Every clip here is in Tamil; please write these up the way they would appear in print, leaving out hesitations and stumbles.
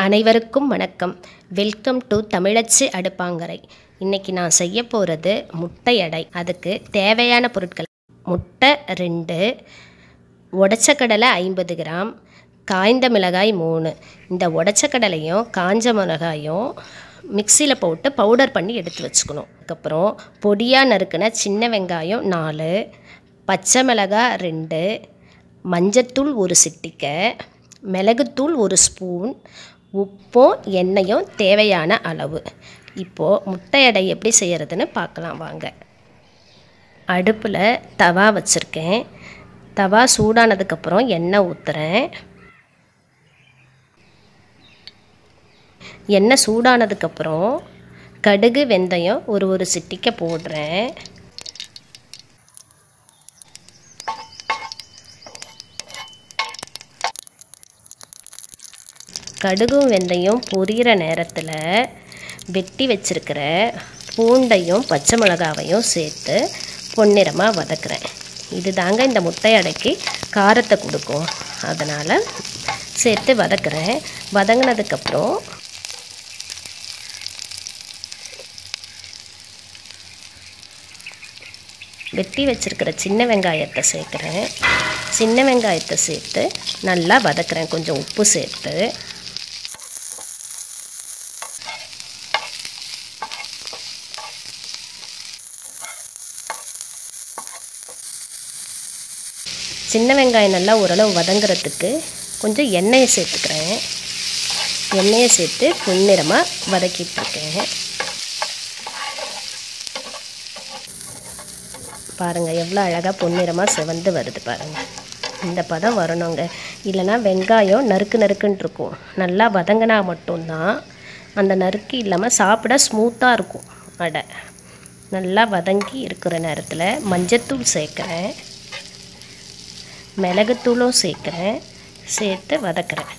அனைவருக்கும் வணக்கம். வெல்கம் டு தமிழச்சி அடுப்பாங்கரை. இன்றைக்கி நான் செய்ய போகிறது முட்டை அடை. அதுக்கு தேவையான பொருட்கள்: முட்டை 2, உடைச்ச கடலை 50 கிராம், காய்ந்த மிளகாய் 3. இந்த உடைச்ச கடலையும் காஞ்ச மிளகாயும் மிக்சியில் போட்டு பவுடர் பண்ணி எடுத்து வச்சுக்கணும். அதுக்கப்புறம் பொடியாக நறுக்கின சின்ன வெங்காயம் 4, பச்சை மிளகாய் 2, மஞ்சத்தூள் 1 சிட்டிகை, மிளகுத்தூள் 1 ஸ்பூன், உப்பும் எண்ணெயும் தேவையான அளவு. இப்போது முட்டை அடை எப்படி செய்கிறதுன்னு பார்க்கலாம் வாங்க. அடுப்பில் தவா வச்சுருக்கேன். தவா சூடானதுக்கப்புறம் எண்ணெய் ஊற்றுறேன். எண்ணெய் சூடானதுக்கப்புறம் கடுகு வெந்தயம் ஒரு சிட்டிகை போடுறேன். கடுகும் வெந்தயம் பொரியிற நேரத்தில் வெட்டி வச்சுருக்கிற பூண்டையும் பச்சை மிளகாவையும் சேர்த்து பொன்னிறமாக வதக்குறேன். இது தாங்க இந்த முட்டை அடைக்கு காரத்தை கொடுக்கும். அதனால் சேர்த்து வதக்குறேன். வதங்கினதுக்கப்புறம் வெட்டி வச்சுருக்கிற சின்ன வெங்காயத்தை சேர்க்குறேன். சின்ன வெங்காயத்தை சேர்த்து நல்லா வதக்குறேன். கொஞ்சம் உப்பு சேர்த்து சின்ன வெங்காயம் நல்லா ஓரளவு வதங்குறதுக்கு கொஞ்சம் எண்ணெயை சேர்த்துக்கிறேன். எண்ணெயை சேர்த்து பொன்னிறமாக வதக்கிட்டுருக்கேன். பாருங்கள் எவ்வளோ அழகாக பொன்னிறமாக செவந்து வருது பாருங்கள். இந்த பதம் வரணுங்க. இல்லைனா வெங்காயம் நறுக்குன்னு இருக்கும். நல்லா வதங்கினா மட்டும்தான் அந்த நறுக்கு இல்லாமல் சாப்பிட ஸ்மூத்தாக இருக்கும் அடை. நல்லா வதங்கி இருக்கிற நேரத்தில் மஞ்சத்தூள் சேர்க்குறேன், மிளகுத்தூளும் சேர்க்குறேன். சேர்த்து வதக்குறேன்.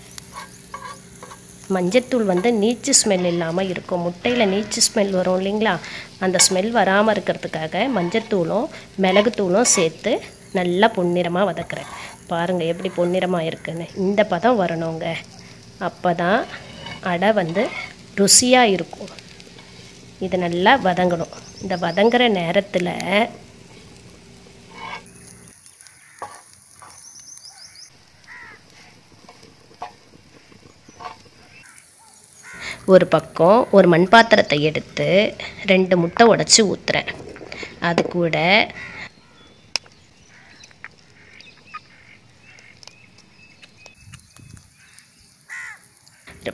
மஞ்சத்தூள் நீச்சு ஸ்மெல் இல்லாமல் இருக்கும். முட்டையில் நீச்சு ஸ்மெல் வரும் இல்லைங்களா, அந்த ஸ்மெல் வராமல் இருக்கிறதுக்காக மஞ்சத்தூளும் மிளகுத்தூளும் சேர்த்து நல்லா பொன்னிறமாக வதக்குறேன். பாருங்கள் எப்படி பொன்னிறமாக இருக்குன்னு. இந்த பதம் வரணுங்க. அப்போ தான் அடை ருசியாக இருக்கும். இது நல்லா வதங்கணும். இந்த வதங்குற நேரத்தில் ஒரு பக்கம் ஒரு மண் பாத்திரத்தை எடுத்து 2 முட்டை உடைச்சி ஊற்றுறேன். அது கூட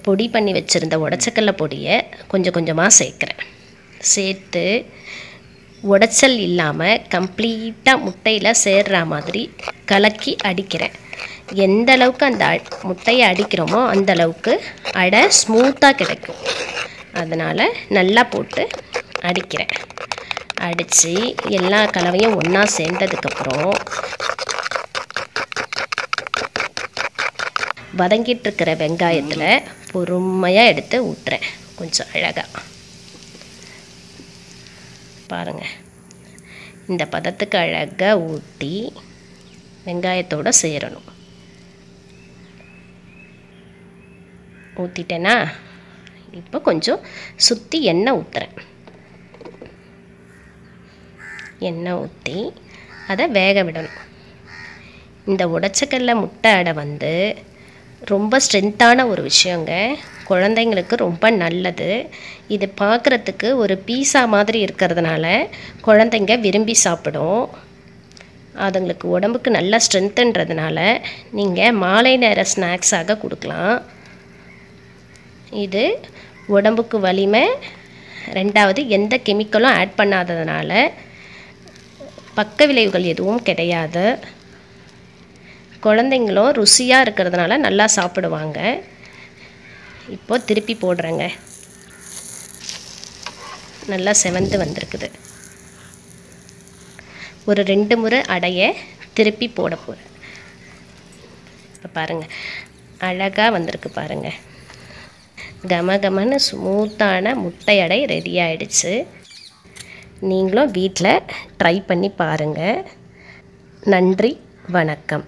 பொடி பண்ணி வச்சுருந்த உடைச்சக்கல்ல பொடியை கொஞ்சம் கொஞ்சமாக சேர்க்குறேன். சேர்த்து உடைச்சல் இல்லாமல் கம்ப்ளீட்டாக முட்டையில் சேர்ற மாதிரி கலக்கி அடிக்கிறேன். எந்த அளவுக்கு அந்த முட்டையை அடிக்கிறோமோ அந்த அளவுக்கு அடை ஸ்மூத்தாக கிடைக்கும். அதனால் நல்லா போட்டு அடிக்கிறேன். அடித்து எல்லா கலவையும் ஒன்றா சேர்ந்ததுக்கப்புறம் வதங்கிட்டு இருக்கிற வெங்காயத்தில் பொறுமையாக எடுத்து ஊற்றுறேன். கொஞ்சம் அழகாக பாருங்கள். இந்த பதத்துக்கு அழகாக ஊற்றி வெங்காயத்தோடு சேரணும். ஊற்றிட்டேன்னா இப்போ கொஞ்சம் சுற்றி எண்ணெய் ஊற்றுறேன். எண்ணெய் ஊற்றி அதை வேக விடணும். இந்த உடைச்சக்கல்ல முட்டை அடை ரொம்ப ஸ்ட்ரென்த்தான ஒரு விஷயங்க. குழந்தைங்களுக்கு ரொம்ப நல்லது. இது பார்க்குறதுக்கு ஒரு பீஸா மாதிரி இருக்கிறதுனால குழந்தைங்க விரும்பி சாப்பிடும். அதுங்களுக்கு உடம்புக்கு நல்ல ஸ்ட்ரென்த்துன்றதுனால நீங்கள் மாலை நேர ஸ்நாக்ஸாக கொடுக்கலாம். இது உடம்புக்கு வலிமை. 2வது எந்த கெமிக்கலும் ஆட் பண்ணாததுனால பக்க விளைவுகள் எதுவும் கிடையாது. குழந்தைங்களும் ருசியாக இருக்கிறதுனால நல்லா சாப்பிடுவாங்க. இப்போது திருப்பி போடுறேங்க. நல்லா செவந்து வந்திருக்குது. ஒரு 2 முறை அடையை திருப்பி போட போகிறேன். இப்போ பாருங்கள் அழகாக வந்திருக்கு பாருங்கள். கமகமன்னு ஸ்மூத்தான முட்டை அடை ரெடி ஆகிடுச்சு. நீங்களும் வீட்டில் ட்ரை பண்ணி பாருங்கள். நன்றி, வணக்கம்.